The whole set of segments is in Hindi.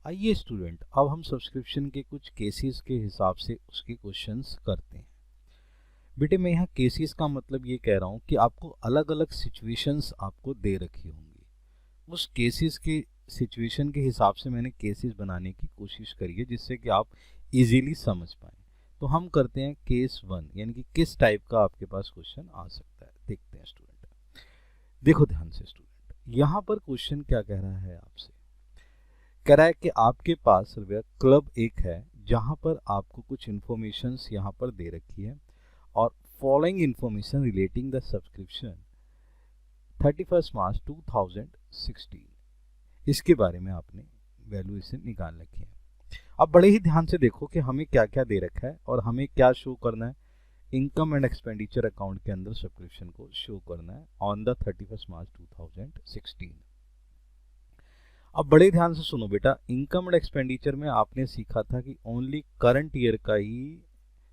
आइए स्टूडेंट, अब हम सब्सक्रिप्शन के कुछ केसेस के हिसाब से उसके क्वेश्चंस करते हैं। बेटे मैं यहाँ केसेस का मतलब ये कह रहा हूँ कि आपको अलग अलग सिचुएशंस आपको दे रखी होंगी, उस केसेस के सिचुएशन के हिसाब से मैंने केसेस बनाने की कोशिश करी है जिससे कि आप इजीली समझ पाएं। तो हम करते हैं केस 1, यानी कि किस टाइप का आपके पास क्वेश्चन आ सकता है। देखते हैं स्टूडेंट, देखो ध्यान से स्टूडेंट, यहाँ पर क्वेश्चन क्या कह रहा है आपसे। कह रहा है कि आपके पास क्लब एक है जहां पर आपको कुछ इंफॉर्मेशंस यहाँ पर दे रखी है और following information relating the subscription 31 मार्च 2016, इसके बारे में आपने वैल्यूएशन निकाल रखी है। अब बड़े ही ध्यान से देखो कि हमें क्या क्या दे रखा है और हमें क्या शो करना है। इनकम एंड एक्सपेंडिचर अकाउंट के अंदर सब्सक्रिप्शन को शो करना है ऑन द 31 मार्च 2016। अब बड़े ध्यान से सुनो बेटा, इनकम एंड एक्सपेंडिचर में आपने सीखा था कि ओनली करंट ईयर का ही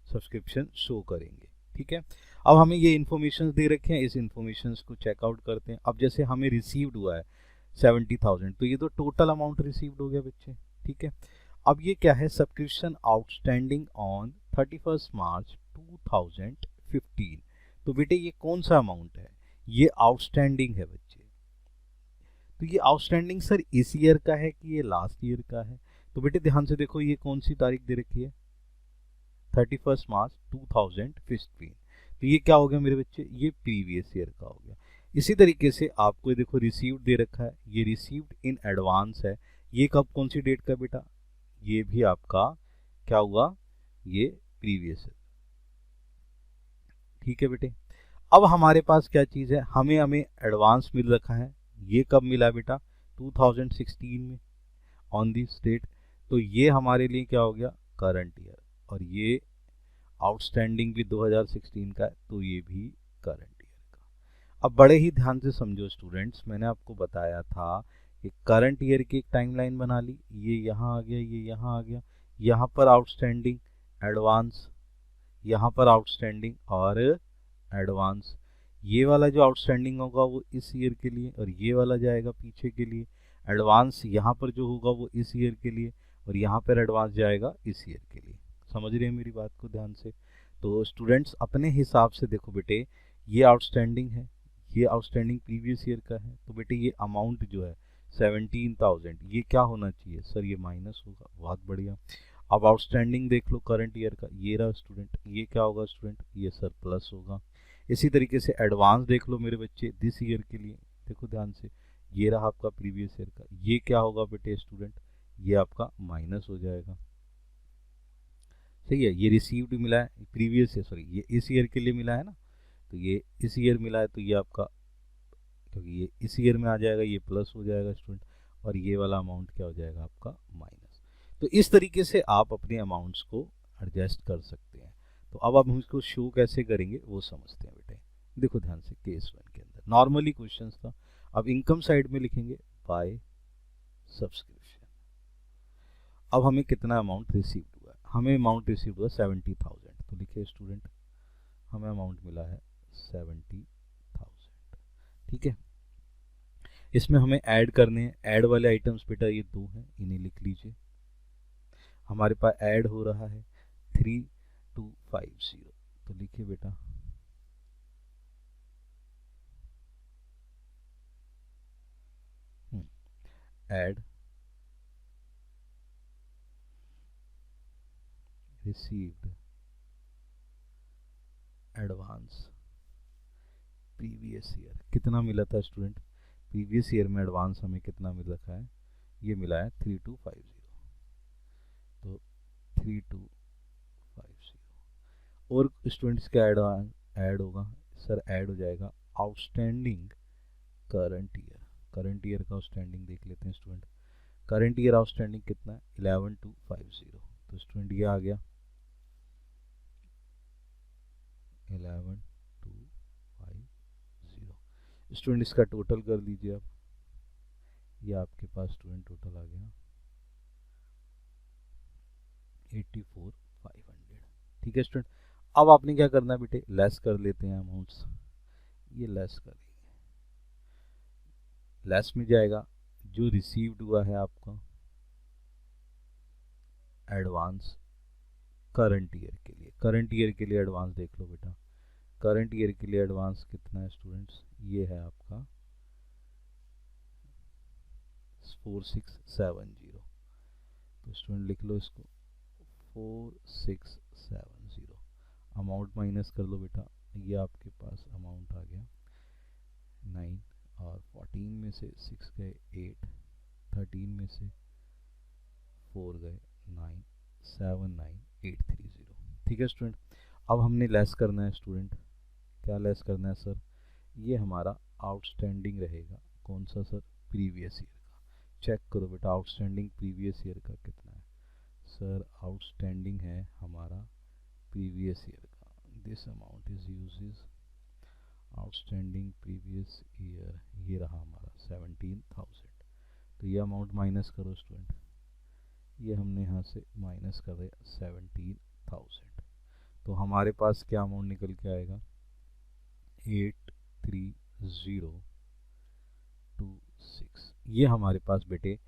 सब्सक्रिप्शन शो करेंगे। ठीक है, अब हमें ये इन्फॉर्मेशन दे रखे हैं, इस इन्फॉर्मेशन को चेकआउट करते हैं। अब जैसे हमें रिसीव्ड हुआ है 70,000, तो ये तो टोटल अमाउंट रिसीव्ड हो गया बच्चे। ठीक है, अब ये क्या है, सब्सक्रिप्शन आउटस्टैंडिंग ऑन 31 मार्च 2015। तो बेटे ये कौन सा अमाउंट है, ये आउटस्टैंडिंग है बच्चे। तो ये आउटस्टैंडिंग सर इस ईयर का है कि ये लास्ट ईयर का है। तो बेटे ध्यान से देखो, ये कौन सी तारीख दे रखी है, 31 मार्च 2015। तो ये क्या हो गया मेरे बच्चे, ये प्रीवियस ईयर का हो गया। इसी तरीके से आपको देखो रिसीव्ड दे रखा है, ये रिसीव्ड इन एडवांस है, ये कब कौन सी डेट का बेटा, ये भी आपका क्या हुआ, ये प्रीवियस है। ठीक है बेटे, अब हमारे पास क्या चीज है, हमें हमें एडवांस मिल रखा है, ये कब मिला बेटा, 2016 में ऑन दिस डेट। तो ये हमारे लिए क्या हो गया, करंट ईयर। और ये आउटस्टैंडिंग भी 2016 का है, तो ये भी करंट ईयर का। अब बड़े ही ध्यान से समझो स्टूडेंट्स, मैंने आपको बताया था कि करंट ईयर की एक टाइमलाइन बना ली, ये यहाँ आ गया, ये यहाँ आ गया, यहाँ पर आउटस्टैंडिंग, एडवांस, यहाँ पर आउटस्टैंडिंग और एडवांस। ये वाला जो आउटस्टैंडिंग होगा वो इस ईयर के लिए और ये वाला जाएगा पीछे के लिए। एडवांस यहाँ पर जो होगा वो इस ईयर के लिए और यहाँ पर एडवांस जाएगा इस ईयर के लिए। समझ रहे हैं मेरी बात को ध्यान से। तो स्टूडेंट्स अपने हिसाब से देखो बेटे, ये आउटस्टैंडिंग है, ये आउटस्टैंडिंग प्रीवियस ईयर का है, तो बेटे ये अमाउंट जो है 17,000, ये क्या होना चाहिए सर, ये माइनस होगा। बहुत बढ़िया। अब आउटस्टैंडिंग देख लो करंट ईयर का, ये रहा स्टूडेंट, ये क्या होगा स्टूडेंट, ये सर प्लस होगा। इसी तरीके से एडवांस देख लो मेरे बच्चे दिस ईयर के लिए, देखो ध्यान से, ये रहा आपका प्रीवियस ईयर का, ये क्या होगा बेटे स्टूडेंट, ये आपका माइनस हो जाएगा। सही है, ये रिसीव्ड मिला है प्रीवियस ईयर, सॉरी ये इस ईयर के लिए मिला है ना, तो ये इस ईयर मिला है, तो ये आपका, क्योंकि ये इस ईयर में आ जाएगा, ये प्लस हो जाएगा स्टूडेंट, और ये वाला अमाउंट क्या हो जाएगा आपका माइनस। तो इस तरीके से आप अपने अमाउंट्स को एडजस्ट कर सकते हैं। तो अब हम इसको शो कैसे करेंगे वो समझते हैं बेटे। देखो ध्यान से, केस 1 के अंदर नॉर्मली क्वेश्चन था। अब इनकम साइड में लिखेंगे बाय सब्सक्रिप्शन। अब हमें कितना अमाउंट रिसीव हुआ है, हमें अमाउंट रिसीव हुआ 70,000, तो लिखे स्टूडेंट हमें अमाउंट मिला है 70,000। ठीक है, इसमें हमें ऐड करने हैं, ऐड वाले आइटम्स बेटा ये दो हैं, इन्हें लिख लीजिए। हमारे पास ऐड हो रहा है 3250, तो लिखिए बेटा add received advance previous year. कितना मिला था स्टूडेंट, प्रीवियस ईयर में एडवांस हमें कितना मिल रखा है, ये मिला है 3250। तो 3250 और स्टूडेंट्स का ऐड होगा सर, ऐड हो जाएगा outstanding current year. Current year का आउटस्टैंडिंग देख लेते हैं स्टूडेंट, करंट ईयर आउटस्टैंडिंग कितना है 11,250। तो स्टूडेंट ये आ गया 11,250। स्टूडेंट इसका टोटल कर लीजिए आप, ये आपके पास स्टूडेंट टोटल आ गया 84,500। ठीक है स्टूडेंट, अब आपने क्या करना है बेटे, लेस कर लेते हैं अमाउंट्स, ये लेस कर लेस में जाएगा जो रिसीव्ड हुआ है आपका एडवांस करंट ईयर के लिए, करंट ईयर के लिए एडवांस देख लो बेटा, करंट ईयर के लिए एडवांस कितना है स्टूडेंट्स, ये है आपका 4670। तो स्टूडेंट लिख लो इसको 4670, अमाउंट माइनस कर लो बेटा, ये आपके पास अमाउंट आ गया 9, और 14 में से 6 गए 8, 13 में से 4 गए 9, 79830। ठीक है स्टूडेंट, अब हमने लेस करना है स्टूडेंट, क्या लेस करना है सर, ये हमारा आउटस्टैंडिंग रहेगा, कौन सा सर, प्रीवियस ईयर का। चेक करो बेटा आउटस्टैंडिंग प्रीवियस ईयर का कितना है, सर आउटस्टैंडिंग है हमारा प्रीवियस ईयर का, this amount is uses outstanding previous year, ये रहा हमारा 17,000। तो ये अमाउंट माइनस करो स्टूडेंट, ये हमने यहाँ से माइनस कर दिया 17,000, तो हमारे पास क्या अमाउंट निकल के आएगा 83026। ये हमारे पास बेटे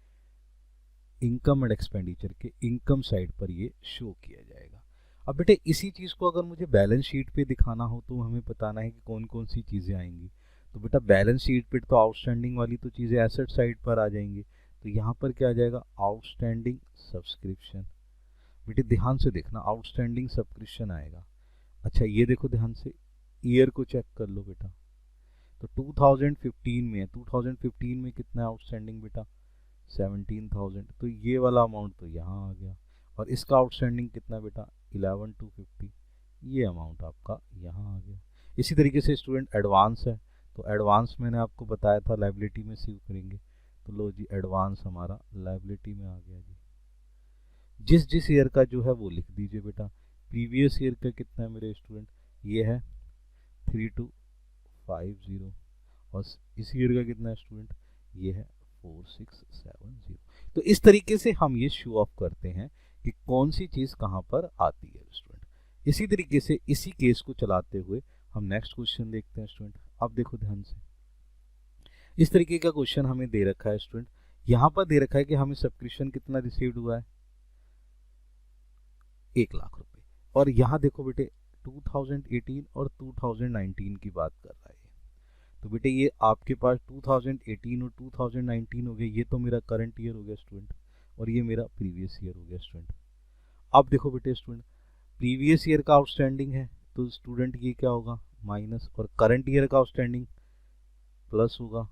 इनकम एंड एक्सपेंडिचर के इनकम साइड पर ये शो किया जाएगा। अब बेटे इसी चीज़ को अगर मुझे बैलेंस शीट पे दिखाना हो तो हमें बताना है कि कौन कौन सी चीज़ें आएंगी। तो बेटा बैलेंस शीट पे तो आउटस्टैंडिंग वाली तो चीज़ें एसेट साइड पर आ जाएंगी, तो यहाँ पर क्या आ जाएगा आउटस्टैंडिंग सब्सक्रिप्शन। बेटे ध्यान से देखना आउटस्टैंडिंग सब्सक्रिप्शन आएगा। अच्छा ये देखो ध्यान से, ईयर को चेक कर लो बेटा, तो 2015 में है, 2015 में कितना है आउटस्टैंडिंग बेटा 17,000, तो ये वाला अमाउंट तो यहाँ आ गया, और इसका आउटस्टैंडिंग कितना बेटा 11,250, ये अमाउंट आपका यहाँ आ गया। इसी तरीके से स्टूडेंट एडवांस है, तो एडवांस मैंने आपको बताया था लायबिलिटी में सेव करेंगे, तो लो जी एडवांस हमारा लायबिलिटी में आ गया जी। जिस ईयर का जो है वो लिख दीजिए बेटा। प्रीवियस ईयर का कितना है मेरे स्टूडेंट, ये है 3250, और इस ईयर का कितना है स्टूडेंट, ये है 4670। तो इस तरीके से हम ये शो ऑफ करते हैं कि कौन सी चीज़ कहाँ पर आती है स्टूडेंट। इसी तरीके से इसी केस को चलाते हुए हम नेक्स्ट क्वेश्चन देखते हैं स्टूडेंट। अब देखो ध्यान से, इस तरीके का क्वेश्चन हमें दे रखा है स्टूडेंट, यहाँ पर दे रखा है कि हमें सब्सक्रिप्शन कितना रिसीव्ड हुआ है 1 लाख रुपए, और यहाँ देखो बेटे 2018 और 2019 की बात कर रहा है। तो बेटे ये आपके पास 2018 और 2019 हो गया, ये तो मेरा करंट ईयर हो गया स्टूडेंट, और ये मेरा प्रीवियस ईयर हो गया स्टूडेंट। अब देखो बेटे स्टूडेंट प्रीवियस ईयर का आउटस्टैंडिंग है, तो स्टूडेंट ये क्या होगा माइनस, और करंट ईयर का आउटस्टैंडिंग प्लस होगा।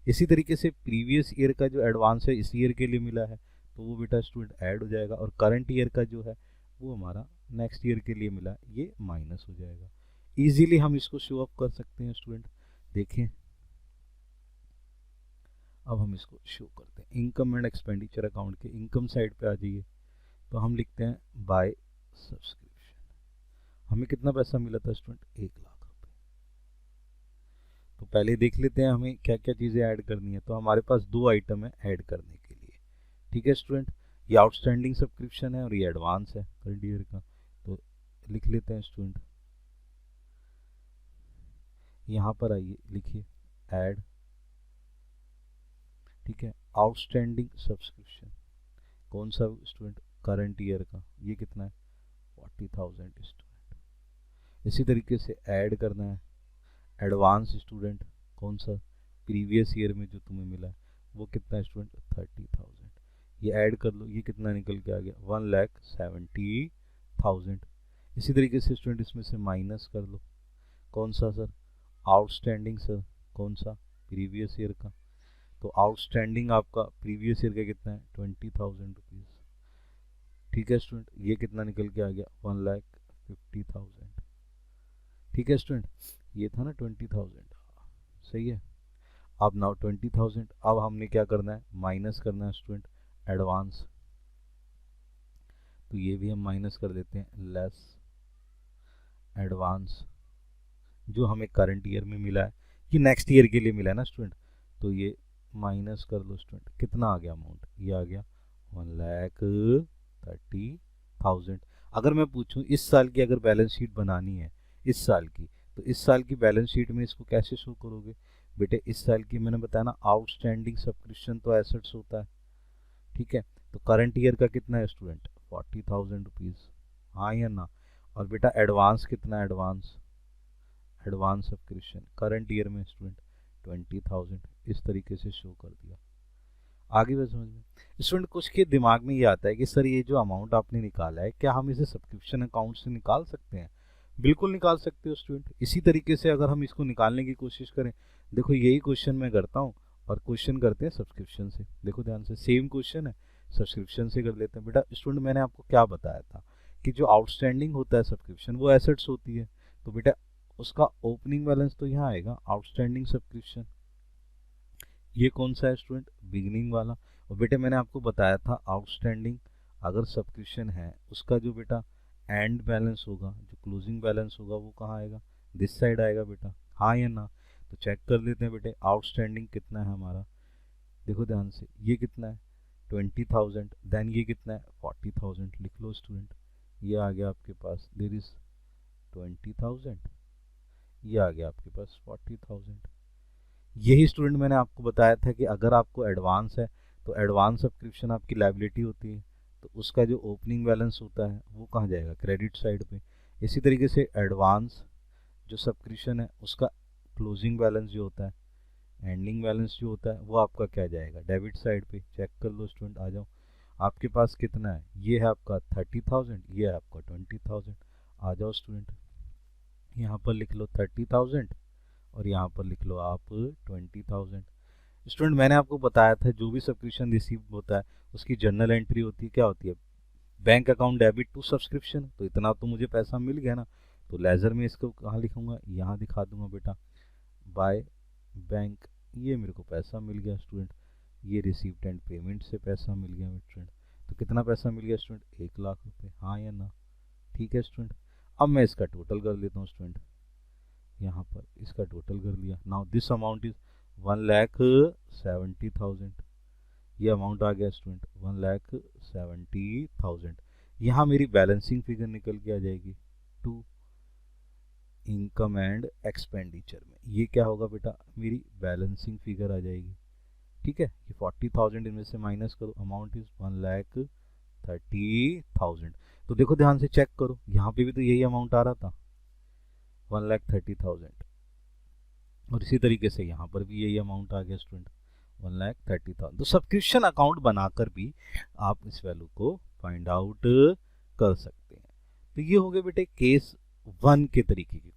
इसी तरीके से प्रीवियस ईयर का जो एडवांस है इस ईयर के लिए मिला है, तो वो बेटा स्टूडेंट ऐड हो जाएगा, और करंट ईयर का जो है वो हमारा नेक्स्ट ईयर के लिए मिला, ये माइनस हो जाएगा। इजीली हम इसको शो अप कर सकते हैं स्टूडेंट। देखिए अब हम इसको शो करते हैं, इनकम एंड एक्सपेंडिचर अकाउंट के इनकम साइड पे आ जाइए, तो हम लिखते हैं बाय सब्सक्रिप्शन। हमें कितना पैसा मिला था स्टूडेंट 1 लाख रुपए। तो पहले देख लेते हैं हमें क्या क्या चीज़ें ऐड करनी है। तो हमारे पास 2 आइटम है ऐड करने के लिए, ठीक है स्टूडेंट, ये आउटस्टैंडिंग सब्सक्रिप्शन है और ये एडवांस है करंट ईयर का। तो लिख लेते हैं स्टूडेंट, यहाँ पर आइए लिखिए ऐड, ठीक है, आउटस्टैंडिंग सब्सक्रिप्शन कौन सा स्टूडेंट करंट ईयर का, ये कितना है 40,000 स्टूडेंट। इसी तरीके से ऐड करना है एडवांस स्टूडेंट कौन सा प्रीवियस ईयर में जो तुम्हें मिला है वो कितना है स्टूडेंट 30,000, ये ऐड कर लो, ये कितना निकल के आ गया 1,70,000। इसी तरीके से स्टूडेंट इसमें से माइनस कर लो कौन सा सर आउटस्टैंडिंग सर कौन सा प्रीवियस ईयर का, तो आउटस्टैंडिंग आपका प्रीवियस ईयर का कितना है 20,000 रुपीज़, ठीक है स्टूडेंट, ये कितना निकल के आ गया 1,50,000, ठीक है स्टूडेंट, ये था ना 20,000, सही है। अब नाउ 20,000, अब हमने क्या करना है माइनस करना है स्टूडेंट एडवांस, तो ये भी हम माइनस कर देते हैं लेस एडवांस जो हमें करंट ईयर में मिला है, ये नेक्स्ट ईयर के लिए मिला है ना स्टूडेंट, तो ये माइनस कर लो स्टूडेंट, कितना आ गया अमाउंट, ये आ गया 1,30,000। अगर मैं पूछूं इस साल की अगर बैलेंस शीट बनानी है इस साल की, तो इस साल की बैलेंस शीट में इसको कैसे शो करोगे बेटे, इस साल की मैंने बताया ना आउटस्टैंडिंग सब्सक्रिप्शन तो एसेट्स होता है, ठीक है, तो करंट ईयर का कितना है स्टूडेंट ₹40,000, हाँ या ना। और बेटा एडवांस कितना है, एडवांस सब्सक्रिप्शन करंट ईयर में स्टूडेंट 20,000, इस तरीके से शो कर दिया। आगे बात समझ में। स्टूडेंट कुछ के दिमाग में ये आता है कि सर ये जो अमाउंट आपने निकाला है क्या हम इसे सब्सक्रिप्शन अकाउंट से निकाल सकते हैं? बिल्कुल निकाल सकते हो स्टूडेंट। इसी तरीके से अगर हम इसको निकालने की कोशिश करें, देखो यही क्वेश्चन मैं करता हूँ और क्वेश्चन करते हैं सब्सक्रिप्शन से। देखो ध्यान से, सेम क्वेश्चन है, सब्सक्रिप्शन से कर लेते हैं। बेटा स्टूडेंट मैंने आपको क्या बताया था कि जो आउटस्टैंडिंग होता है सब्सक्रिप्शन वो एसेट्स होती है, तो बेटा उसका ओपनिंग बैलेंस तो यहाँ आएगा आउटस्टैंडिंग सब्सक्रिप्शन। ये कौन सा है स्टूडेंट, बिगिनिंग वाला। और बेटे मैंने आपको बताया था आउटस्टैंडिंग अगर सब्सक्रिप्शन है उसका जो बेटा एंड बैलेंस होगा, जो क्लोजिंग बैलेंस होगा वो कहाँ आएगा, दिस साइड आएगा बेटा, हाँ या ना। तो चेक कर लेते हैं बेटे आउटस्टैंडिंग कितना है हमारा। देखो ध्यान से, ये कितना है 20,000, देन ये कितना है 40,000। लिख लो स्टूडेंट, ये आ गया आपके पास, देयर इज 20,000, ये आ गया आपके पास 40,000। यही स्टूडेंट मैंने आपको बताया था कि अगर आपको एडवांस है तो एडवांस सब्सक्रिप्शन आपकी लायबिलिटी होती है, तो उसका जो ओपनिंग बैलेंस होता है वो कहाँ जाएगा, क्रेडिट साइड पे। इसी तरीके से एडवांस जो सब्सक्रिप्शन है उसका क्लोजिंग बैलेंस जो होता है, एंडिंग बैलेंस जो होता है वो आपका क्या जाएगा, डेबिट साइड पे। चेक कर लो स्टूडेंट, आ जाओ, आपके पास कितना है, ये है आपका 30,000, ये है आपका 20,000। आ जाओ स्टूडेंट, यहाँ पर लिख लो 30,000 और यहाँ पर लिख लो आप 20,000। स्टूडेंट मैंने आपको बताया था जो भी सब्सक्रिप्शन रिसीव होता है उसकी जर्नल एंट्री होती है, क्या होती है, bank account debit to subscription. तो इतना तो मुझे पैसा मिल गया ना, तो लेजर में इसको कहाँ लिखूंगा, यहाँ दिखा दूंगा बेटा, बाय बैंक, ये मेरे को पैसा मिल गया स्टूडेंट। ये रिसीव्ड एंड पेमेंट से पैसा मिल गया स्टूडेंट। तो कितना पैसा मिल गया स्टूडेंट, 1,00,000 रुपये, हाँ या ना। ठीक है स्टूडेंट, अब मैं इसका टोटल कर लेता हूँ स्टूडेंट, यहाँ पर इसका टोटल कर लिया। नाउ दिस अमाउंट इज 1,70,000, ये अमाउंट आ गया स्टूडेंट 1,70,000। यहाँ मेरी बैलेंसिंग फिगर निकल के आ जाएगी टू इनकम एंड एक्सपेंडिचर में। ये क्या होगा बेटा, मेरी बैलेंसिंग फिगर आ जाएगी। ठीक है, ये 40,000 इनमें से माइनस करो, अमाउंट इज 1,30,000। तो देखो ध्यान से चेक करो, यहाँ पे भी तो यही अमाउंट आ रहा था 1,30,000, और इसी तरीके से यहाँ पर भी यही अमाउंट आ गया स्टूडेंट 1,30,000। तो सब्सक्रिप्शन अकाउंट बनाकर भी आप इस वैल्यू को फाइंड आउट कर सकते हैं। तो ये हो गए बेटे केस 1 के तरीके के